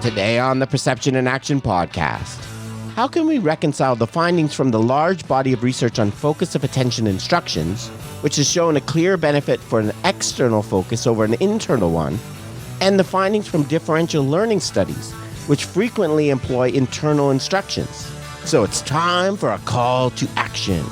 Today on the Perception in Action podcast, how can we reconcile the findings from the large body of research on focus of attention instructions, which has shown a clear benefit for an external focus over an internal one, and the findings from differential learning studies, which frequently employ internal instructions? So it's time for a call to action.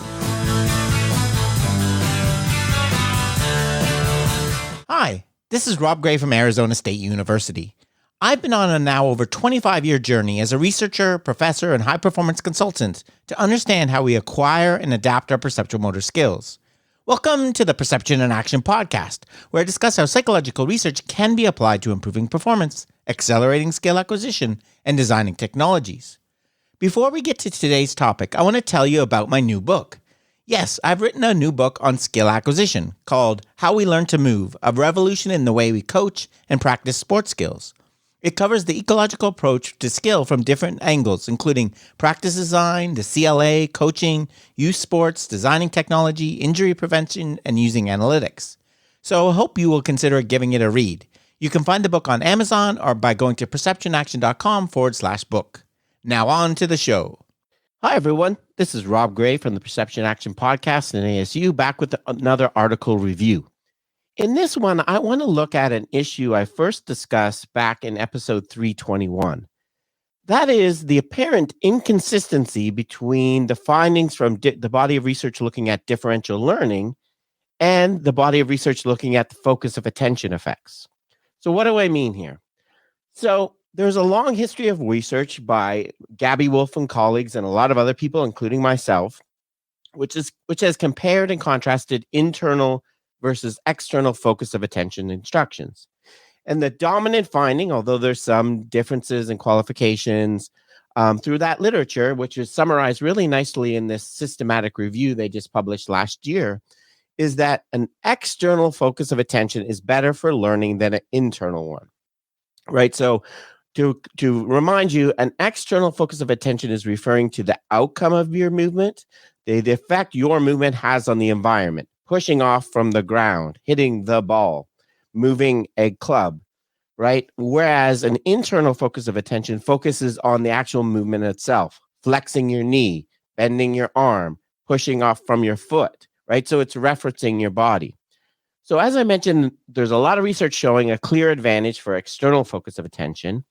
Hi, this is Rob Gray from Arizona State University. I've been on a now over 25-year journey as a researcher, professor, and high-performance consultant to understand how we acquire and adapt our perceptual motor skills. Welcome to the Perception in Action podcast, where I discuss how psychological research can be applied to improving performance, accelerating skill acquisition, and designing technologies. Before we get to today's topic, I want to tell you about my new book. Yes, I've written a new book on skill acquisition called How We Learn to Move, a revolution in the way we coach and practice sports skills. It covers the ecological approach to skill from different angles, including practice design, the CLA, coaching, youth sports, designing technology, injury prevention, and using analytics. So I hope you will consider giving it a read. You can find the book on Amazon or by going to perceptionaction.com/book. Now on to the show. Hi, everyone. This is Rob Gray from the Perception Action podcast and ASU, back with another article review. In this one, I want to look at an issue I first discussed back in episode 321. That is the apparent inconsistency between the findings from the body of research looking at differential learning and the body of research looking at the focus of attention effects. So what do I mean here? So there's a long history of research by Gabby Wolf and colleagues and a lot of other people, including myself, which has compared and contrasted internal versus external focus of attention instructions. And the dominant finding, although there's some differences and qualifications through that literature, which is summarized really nicely in this systematic review they just published last year, is that an external focus of attention is better for learning than an internal one, right? So to remind you, an external focus of attention is referring to the outcome of your movement, the effect your movement has on the environment. Pushing off from the ground, hitting the ball, moving a club, right? Whereas an internal focus of attention focuses on the actual movement itself, flexing your knee, bending your arm, pushing off from your foot, right? So it's referencing your body. So as I mentioned, there's a lot of research showing a clear advantage for external focus of attention.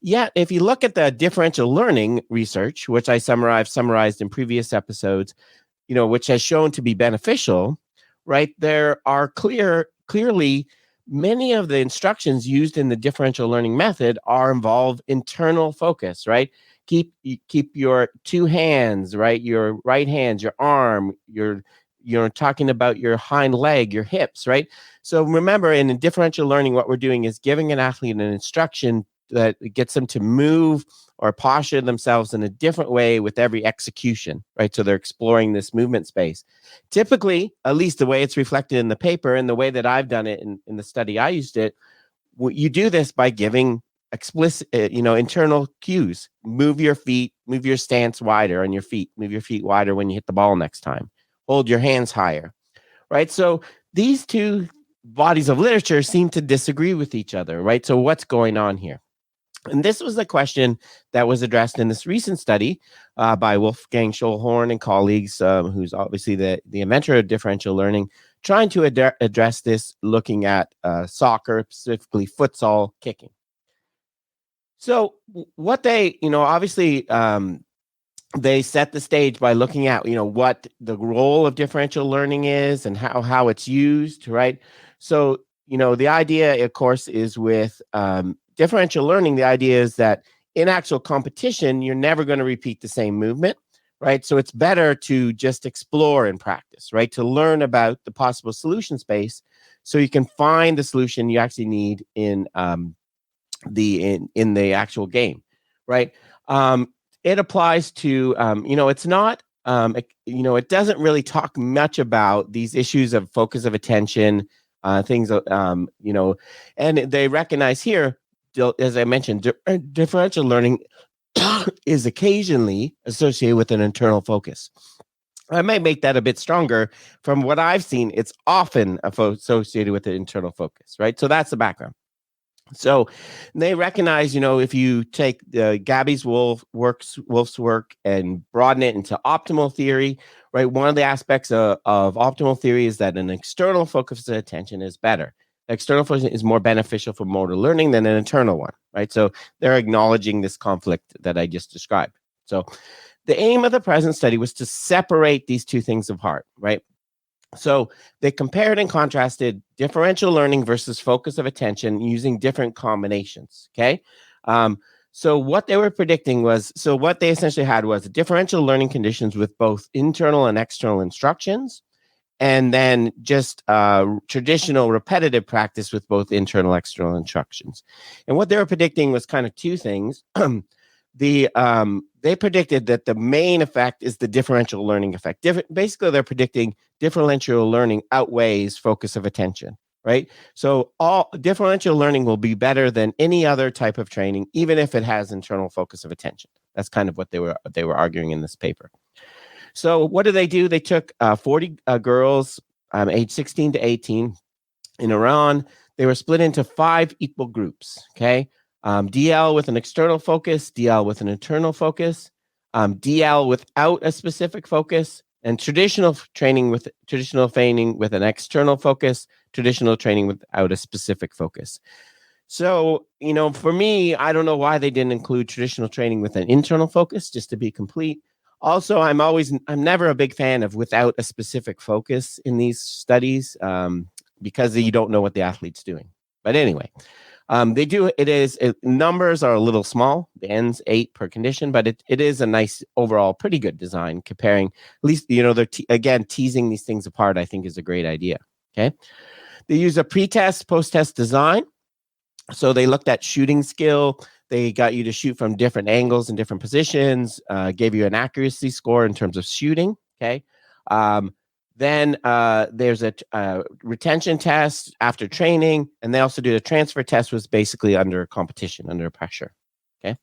Yet, if you look at the differential learning research, which I summarized in previous episodes, which has shown to be beneficial, right? There are clearly many of the instructions used in the differential learning method are involved internal focus, right? Keep your two hands, right? Your right hand, your arm, you're talking about your hind leg, your hips, right? So remember, in differential learning, what we're doing is giving an athlete an instruction that gets them to move or posture themselves in a different way with every execution, right? So they're exploring this movement space. Typically, at least the way it's reflected in the paper and the way that I've done it in the study I used it, you do this by giving explicit, internal cues. Move your feet, move your stance wider on your feet, move your feet wider when you hit the ball next time. Hold your hands higher, right? So these two bodies of literature seem to disagree with each other, right? So what's going on here? And this was the question that was addressed in this recent study by Wolfgang Schulhorn and colleagues, who's obviously the inventor of differential learning, trying to address this, looking at soccer, specifically futsal kicking. So what they, obviously, they set the stage by looking at, what the role of differential learning is and how it's used, right? So, the idea, of course, is with differential learning, the idea is that in actual competition, you're never going to repeat the same movement, right? So it's better to just explore and practice, right? To learn about the possible solution space so you can find the solution you actually need in the actual game, right? It applies to, it's not, it doesn't really talk much about these issues of focus of attention, things, and they recognize here, as I mentioned, differential learning is occasionally associated with an internal focus. I might make that a bit stronger. From what I've seen, it's often associated with an internal focus, right? So that's the background. So they recognize, if you take Gabby's Wolf's work and broaden it into optimal theory, right? One of the aspects of optimal theory is that an external focus of attention is better. External focus is more beneficial for motor learning than an internal one, right? So they're acknowledging this conflict that I just described. So the aim of the present study was to separate these two things apart, right? So they compared and contrasted differential learning versus focus of attention using different combinations. Okay. So what they were predicting was, so what they essentially had was differential learning conditions with both internal and external instructions, and then just traditional repetitive practice with both internal and external instructions. And what they were predicting was kind of two things. They predicted that the main effect is the differential learning effect. Basically, they're predicting differential learning outweighs focus of attention, right? So all differential learning will be better than any other type of training, even if it has internal focus of attention. That's kind of what they were arguing in this paper. So what did they do? They took 40 girls age 16 to 18 in Iran. They were split into 5 equal groups, okay? DL with an external focus, DL with an internal focus, DL without a specific focus, and traditional training with an external focus, traditional training without a specific focus. So, for me, I don't know why they didn't include traditional training with an internal focus, just to be complete. Also, I'm never a big fan of without a specific focus in these studies, because you don't know what the athlete's doing. But anyway, numbers are a little small. The N's 8 per condition, but it is a nice overall pretty good design comparing, at least, they're teasing these things apart, I think is a great idea. Okay. They use a pre-test, post-test design. So they looked at shooting skill. They got you to shoot from different angles and different positions, gave you an accuracy score in terms of shooting. Okay. Then there's a retention test after training, and they also do the transfer test, was basically under competition, under pressure. Okay.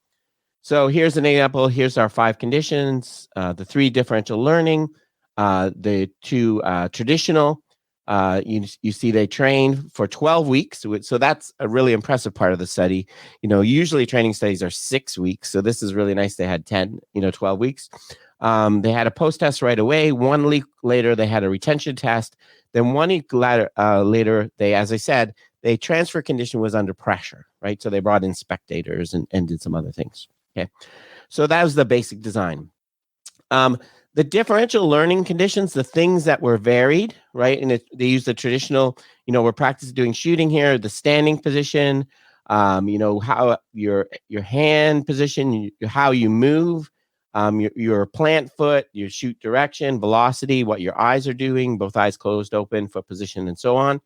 So here's an example. Here's our 5 conditions, the 3 differential learning, the 2 traditional. You see they train for 12 weeks. So that's a really impressive part of the study. Usually training studies are 6 weeks. So this is really nice. They had 12 weeks. They had a post-test right away. 1 week later, they had a retention test. Then 1 week later, as I said, the transfer condition was under pressure, right? So they brought in spectators and did some other things. Okay. So that was the basic design. The differential learning conditions, the things that were varied, right? And they use the traditional, we're practicing doing shooting here, the standing position, how your hand position, how you move, your plant foot, your shoot direction, velocity, what your eyes are doing, both eyes closed, open, foot position, and so on.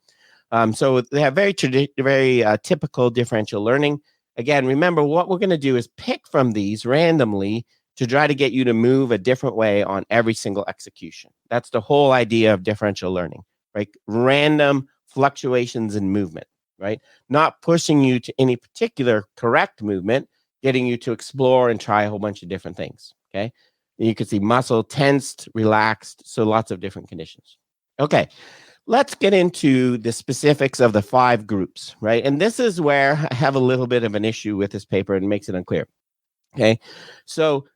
So they have very typical differential learning. Again, remember what we're going to do is pick from these randomly to try to get you to move a different way on every single execution. That's the whole idea of differential learning, right? Random fluctuations in movement, right? Not pushing you to any particular correct movement, getting you to explore and try a whole bunch of different things, okay? And you can see muscle tensed, relaxed, so lots of different conditions. Okay, let's get into the specifics of the 5 groups, right? And this is where I have a little bit of an issue with this paper and makes it unclear, okay? So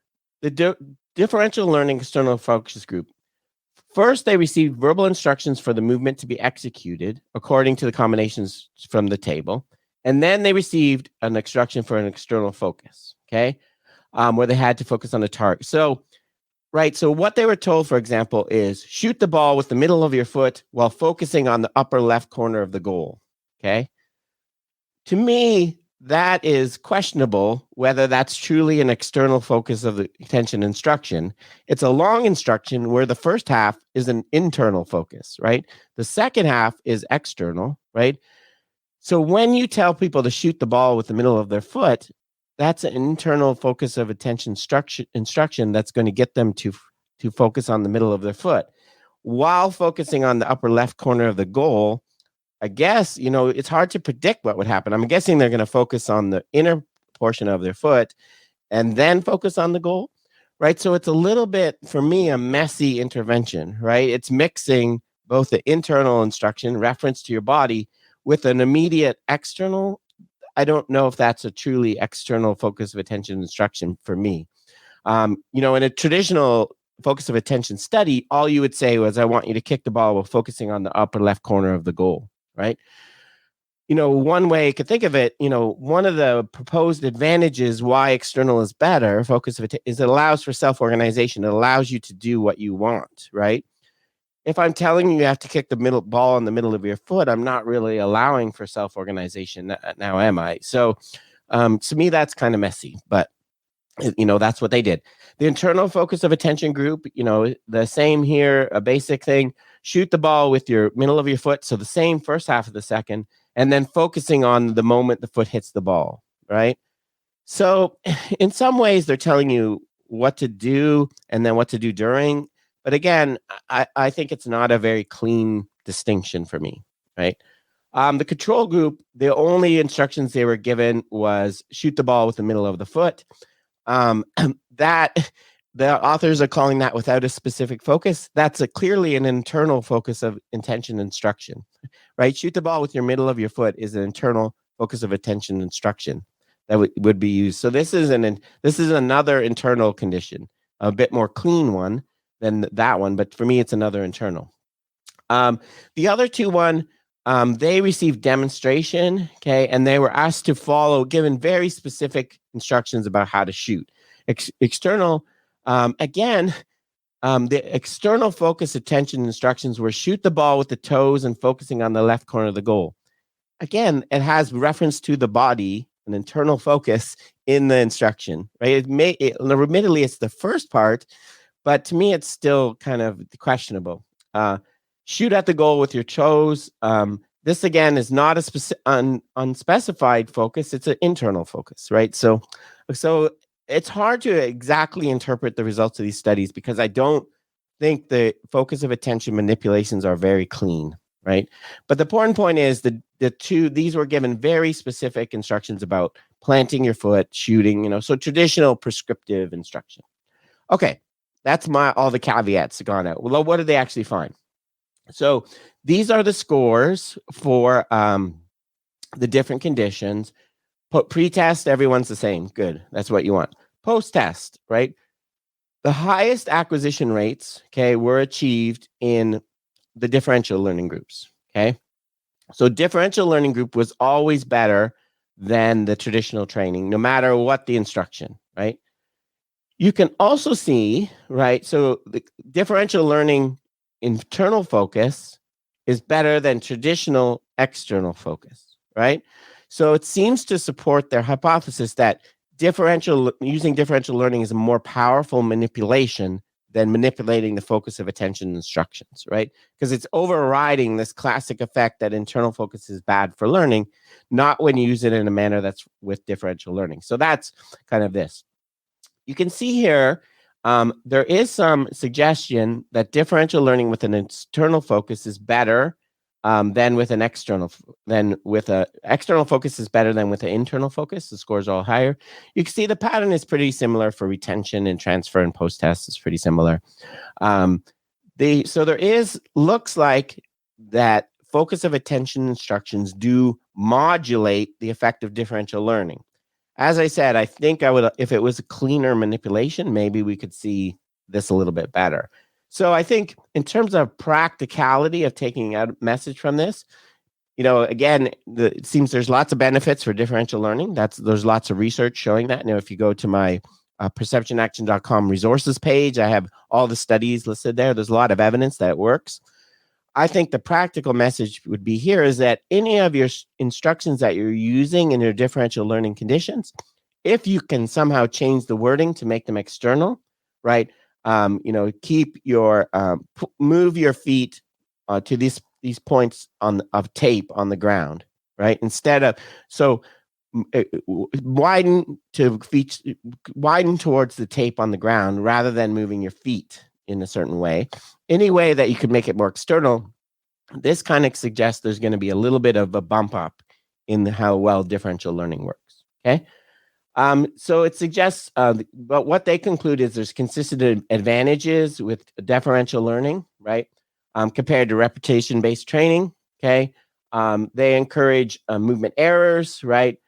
the differential learning external focus group, first they received verbal instructions for the movement to be executed according to the combinations from the table, and then they received an instruction for an external focus, okay, where they had to focus on the target. So what they were told, for example, is shoot the ball with the middle of your foot while focusing on the upper left corner of the goal, okay? To me, that is questionable whether that's truly an external focus of the attention instruction. It's a long instruction where the first half is an internal focus, right? The second half is external, right? So when you tell people to shoot the ball with the middle of their foot, that's an internal focus of attention instruction that's going to get them to focus on the middle of their foot while focusing on the upper left corner of the goal. I guess, it's hard to predict what would happen. I'm guessing they're going to focus on the inner portion of their foot and then focus on the goal, right? So it's a little bit, for me, a messy intervention, right? It's mixing both the internal instruction, reference to your body, with an immediate external I don't know if that's a truly external focus of attention instruction for me. In a traditional focus of attention study, all you would say was, I want you to kick the ball while focusing on the upper left corner of the goal, right? One way you could think of it, one of the proposed advantages why external is better, focus of it, is it allows for self-organization. It allows you to do what you want, right? If I'm telling you have to kick the middle ball in the middle of your foot, I'm not really allowing for self-organization now, am I? So to me, that's kind of messy, but that's what they did. The internal focus of attention group, the same here, a basic thing, shoot the ball with your middle of your foot. So the same first half of the second, and then focusing on the moment the foot hits the ball, right? So in some ways, they're telling you what to do and then what to do during. But again, I think it's not a very clean distinction for me, right? The control group, the only instructions they were given was shoot the ball with the middle of the foot. That the authors are calling that without a specific focus. That's clearly an internal focus of intention instruction, right? Shoot the ball with your middle of your foot is an internal focus of attention instruction that would be used. So this is another internal condition, a bit more clean one than that one, but for me, it's another internal. The other two they received demonstration, okay, and they were asked to follow, given very specific instructions about how to shoot. External, again, the external focus attention instructions were shoot the ball with the toes and focusing on the left corner of the goal. Again, it has reference to the body, an internal focus in the instruction, right? Admittedly, it's the first part, but to me, it's still kind of questionable. Shoot at the goal with your toes. This again is not a unspecified focus. It's an internal focus, right? So it's hard to exactly interpret the results of these studies because I don't think the focus of attention manipulations are very clean, right? But the important point is these were given very specific instructions about planting your foot, shooting, so traditional prescriptive instruction. Okay, that's all the caveats gone out. Well, what did they actually find? So these are the scores for the different conditions. Pre-test, everyone's the same. Good. That's what you want. Post-test, right? The highest acquisition rates, okay, were achieved in the differential learning groups, okay? So differential learning group was always better than the traditional training, no matter what the instruction, right? You can also see, right, so the differential learning internal focus is better than traditional external focus, right? So it seems to support their hypothesis that using differential learning is a more powerful manipulation than manipulating the focus of attention instructions, right? Because it's overriding this classic effect that internal focus is bad for learning, not when you use it in a manner that's with differential learning. So that's kind of this. You can see here, there is some suggestion that differential learning with an external focus is better than with an external. External focus is better than with an internal focus. The scores are all higher. You can see the pattern is pretty similar for retention and transfer and post-test is pretty similar. So there looks like that focus of attention instructions do modulate the effect of differential learning. As I said, I think I would, if it was a cleaner manipulation, maybe we could see this a little bit better. So I think in terms of practicality of taking a message from this, again, it seems there's lots of benefits for differential learning. There's lots of research showing that. If you go to my perceptionaction.com resources page, I have all the studies listed there. There's a lot of evidence that it works. I think the practical message would be here is that any of your instructions that you're using in your differential learning conditions, if you can somehow change the wording to make them external, right? Keep your move your feet to these points of tape on the ground, right? Instead of widen towards the tape on the ground rather than moving your feet in a certain way. Any way that you could make it more external, this kind of suggests there's going to be a little bit of a bump up in how well differential learning works. Okay. So it suggests, but what they conclude is there's consistent advantages with differential learning, right? Compared to repetition-based training. Okay. They encourage movement errors, right?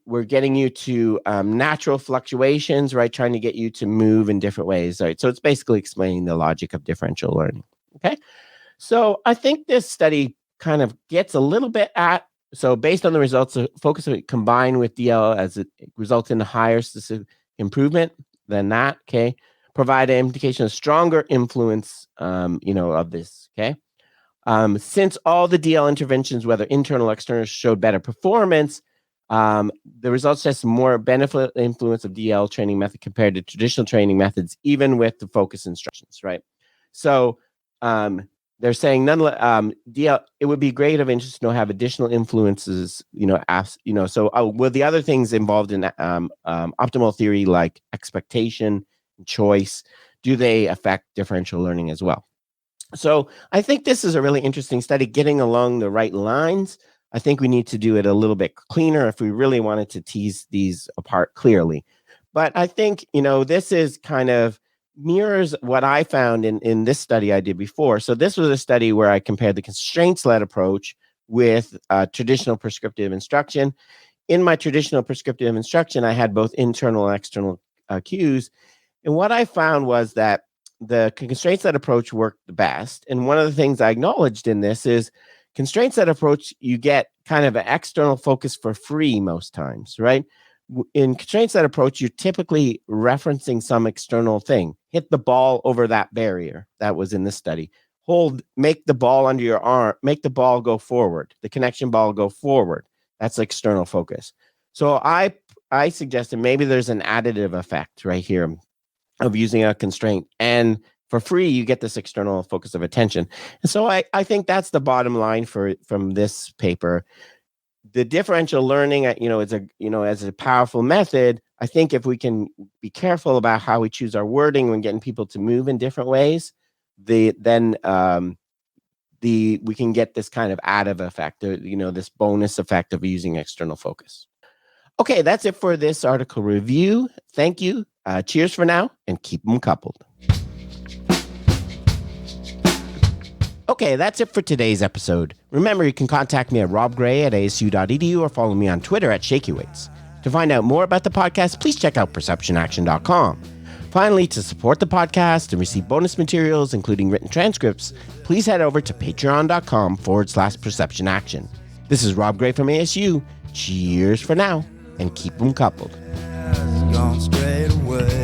We're getting you to natural fluctuations, right? Trying to get you to move in different ways, right? So it's basically explaining the logic of differential learning, okay? So I think this study kind of gets a little bit at, so based on the results, focus of it combined with DL as it results in a higher statistical improvement than that, okay? Provide an indication of stronger influence, of this, okay? Since all the DL interventions, whether internal or external, showed better performance, the results suggest more benefit influence of DL training method compared to traditional training methods, even with the focus instructions, right? So they're saying nonetheless, DL, it would be great of interest to know have additional influences, so will the other things involved in optimal theory like expectation, choice, do they affect differential learning as well? So I think this is a really interesting study, getting along the right lines. I think we need to do it a little bit cleaner if we really wanted to tease these apart clearly. But I think, this is kind of mirrors what I found in this study I did before. So this was a study where I compared the constraints-led approach with traditional prescriptive instruction. In my traditional prescriptive instruction, I had both internal and external cues. And what I found was that the constraints-led approach worked the best. And one of the things I acknowledged in this is constraints-led approach, you get kind of an external focus for free most times, right? In constraints-led approach, you're typically referencing some external thing. Hit the ball over that barrier. That was in this study. Make the ball under your arm, make the ball go forward, the connection ball go forward. That's external focus. So I suggested maybe there's an additive effect right here of using a constraint, and for free you get this external focus of attention. And so I think that's the bottom line from this paper. The differential learning, as a powerful method. I think if we can be careful about how we choose our wording when getting people to move in different ways, we can get this kind of additive effect, this bonus effect of using external focus. Okay, that's it for this article review. Thank you. Cheers for now, and keep them coupled. Okay, that's it for today's episode. Remember, you can contact me at robgray@asu.edu or follow me on Twitter at ShakyWeights. To find out more about the podcast, please check out perceptionaction.com. Finally, to support the podcast and receive bonus materials, including written transcripts, please head over to patreon.com/perceptionaction. This is Rob Gray from ASU. Cheers for now, and keep them coupled. Gone straight away.